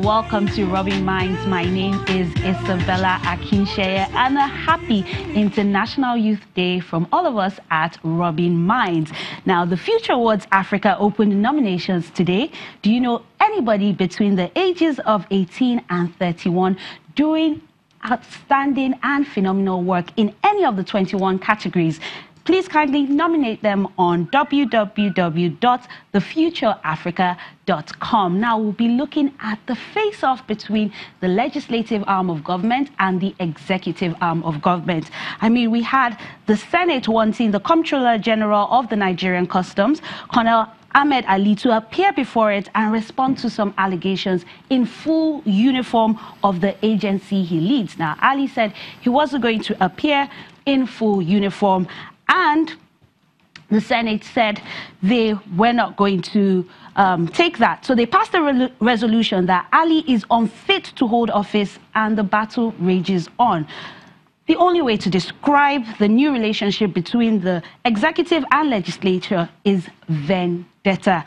welcome to Rubbin Minds. My name is Isabella Akinsheye, and a happy International Youth Day from all of us at Rubbin Minds. Now, the Future Awards Africa opened nominations today. Do you know anybody between the ages of 18 and 31 doing outstanding and phenomenal work in any of the 21 categories? Please kindly nominate them on www.thefutureafrica.com. Now, we'll be looking at the face-off between the legislative arm of government and the executive arm of government. I mean, we had the Senate wanting the Comptroller General of the Nigerian Customs, Colonel Ahmed Ali, to appear before it and respond to some allegations in full uniform of the agency he leads. Now, Ali said he wasn't going to appear in full uniform, and the Senate said they were not going to take that. So they passed a resolution that Ali is unfit to hold office, and the battle rages on. The only way to describe the new relationship between the executive and legislature is vendetta.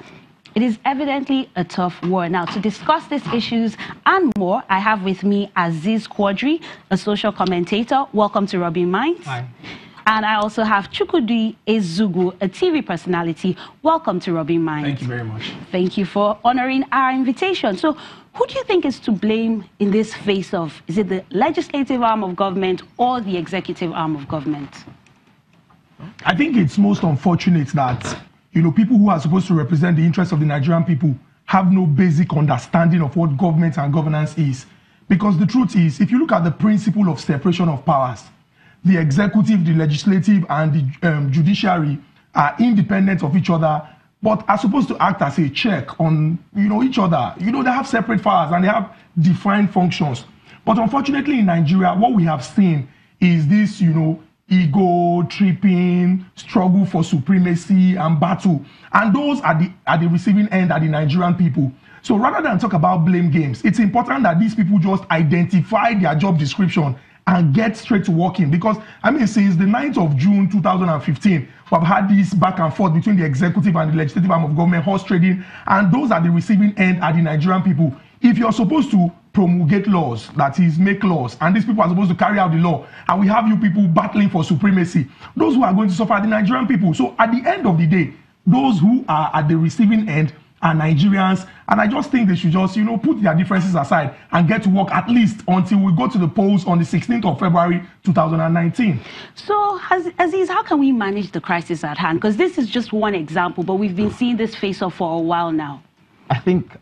It is evidently a tough war. Now, to discuss these issues and more, I have with me Aziz Quadri, a social commentator. Welcome to Rubbin Minds. Hi. And I also have Chukwudi Ezugu, a TV personality. Welcome to Rubbin Minds. Thank you very much. Thank you for honoring our invitation. So, who do you think is to blame in this face-off? Is it the legislative arm of government or the executive arm of government? I think it's most unfortunate that, people who are supposed to represent the interests of the Nigerian people have no basic understanding of what government and governance is. Because the truth is, if you look at the principle of separation of powers, the executive, the legislative, and the judiciary are independent of each other, but are supposed to act as a check on, each other. They have separate powers and they have defined functions. But unfortunately in Nigeria, what we have seen is this, ego tripping, struggle for supremacy and battle. And those at the receiving end are the Nigerian people. So rather than talk about blame games, it's important that these people just identify their job description and get straight to working. Because, since the 9th of June 2015, we've had this back and forth between the executive and the legislative arm of government, horse trading, and those at the receiving end are the Nigerian people. If you're supposed to promulgate laws, that is, make laws, and these people are supposed to carry out the law, and we have you people battling for supremacy, those who are going to suffer are the Nigerian people. So at the end of the day, those who are at the receiving end are Nigerians, and I just think they should just, put their differences aside and get to work at least until we go to the polls on the 16th of February 2019. So, Aziz, how can we manage the crisis at hand? Because this is just one example, but we've been seeing this face-off for a while now. I think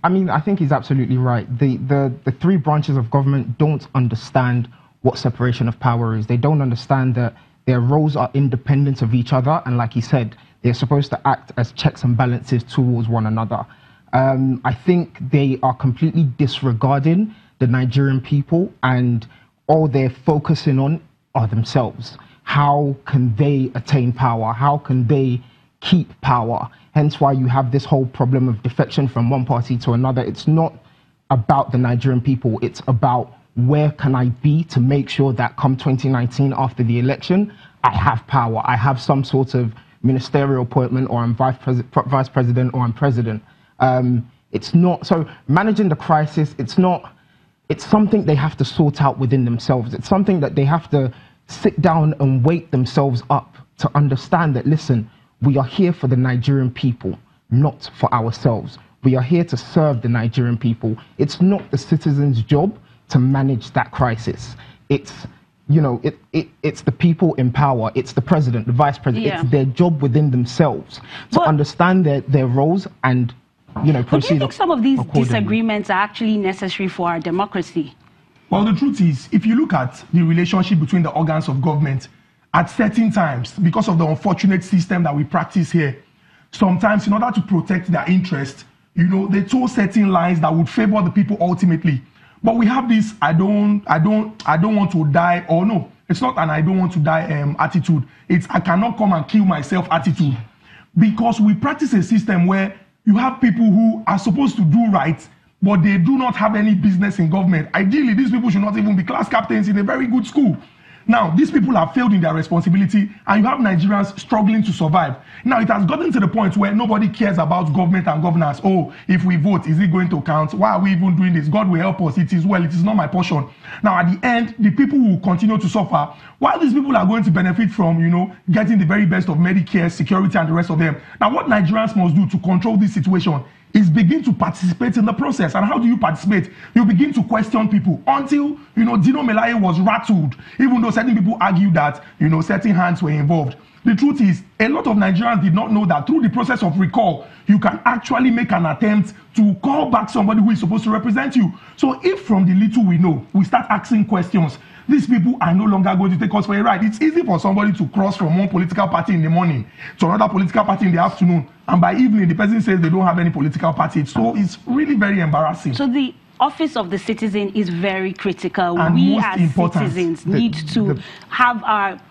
he's absolutely right. The three branches of government don't understand what separation of power is. They don't understand that their roles are independent of each other, and like he said, they're supposed to act as checks and balances towards one another. I think they are completely disregarding the Nigerian people, and all they're focusing on are themselves. How can they attain power? How can they keep power? Hence why you have this whole problem of defection from one party to another. It's not about the Nigerian people. It's about where can I be to make sure that come 2019 after the election, I have power. I have some sort of ministerial appointment, or I'm vice president, or I'm president. It's not, so managing the crisis, it's something they have to sort out within themselves. It's something that they have to sit down and wake themselves up to understand that, listen, we are here for the Nigerian people, not for ourselves. We are here to serve the Nigerian people. It's not the citizens' job to manage that crisis. It's it's the people in power. It's the president, the vice president. Yeah. It's their job within themselves to understand their roles and, proceed. But do you think some of these disagreements are actually necessary for our democracy? Well, the truth is, if you look at the relationship between the organs of government, at certain times, because of the unfortunate system that we practice here, sometimes in order to protect their interest, they toe certain lines that would favor the people ultimately. But we have this I don't want to die, or no, it's not an I don't want to die attitude. It's I cannot come and kill myself attitude. Because we practice a system where you have people who are supposed to do right, but they do not have any business in government. Ideally, these people should not even be class captains in a very good school. Now, these people have failed in their responsibility, and you have Nigerians struggling to survive. Now, it has gotten to the point where nobody cares about government and governance. Oh, if we vote, is it going to count? Why are we even doing this? God will help us. It is well, it is not my portion. Now, at the end, the people will continue to suffer, while these people are going to benefit from, getting the very best of Medicare, security, and the rest of them. Now, what Nigerians must do to control this situation is begin to participate in the process. And how do you participate? You begin to question people until, Dino Melaye was rattled, even though certain people argue that, certain hands were involved. The truth is, a lot of Nigerians did not know that through the process of recall, you can actually make an attempt to call back somebody who is supposed to represent you. So if from the little we know, we start asking questions, these people are no longer going to take us for a ride. It's easy for somebody to cross from one political party in the morning to another political party in the afternoon, and by evening, the person says they don't have any political party. So it's really very embarrassing. So the office of the citizen is very critical. And we most as important, citizens need to have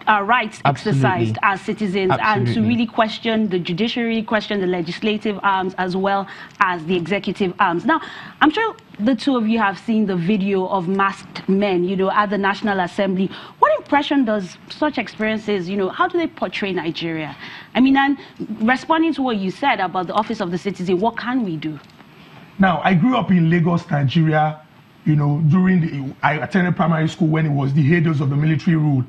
our rights exercised as citizens, and to really question the judiciary, question the legislative arms as well as the executive arms. Now, I'm sure the two of you have seen the video of masked men, at the National Assembly. What impression does such experiences, how do they portray Nigeria? I mean, and responding to what you said about the office of the citizen, what can we do? Now, I grew up in Lagos, Nigeria, I attended primary school when it was the heydays of the military rule.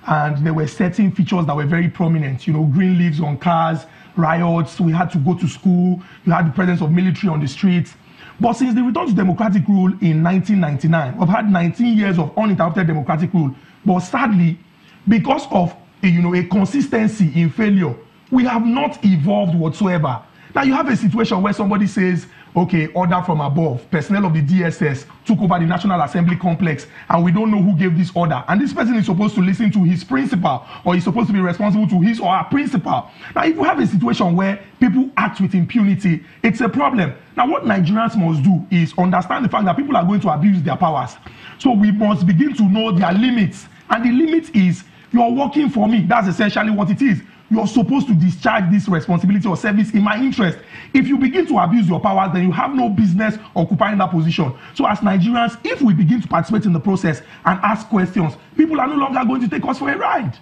And there were certain features that were very prominent, green leaves on cars, riots, we had to go to school, you had the presence of military on the streets. But since the return to democratic rule in 1999, we've had 19 years of uninterrupted democratic rule. But sadly, because of a consistency in failure, we have not evolved whatsoever. Now you have a situation where somebody says, okay, order from above, personnel of the DSS took over the National Assembly complex, and we don't know who gave this order. And this person is supposed to listen to his principal, or he's supposed to be responsible to his or her principal. Now, if you have a situation where people act with impunity, it's a problem. Now, what Nigerians must do is understand the fact that people are going to abuse their powers. So we must begin to know their limits. And the limit is, you're working for me. That's essentially what it is. You're supposed to discharge this responsibility or service in my interest. If you begin to abuse your powers, then you have no business occupying that position. So as Nigerians, if we begin to participate in the process and ask questions, people are no longer going to take us for a ride.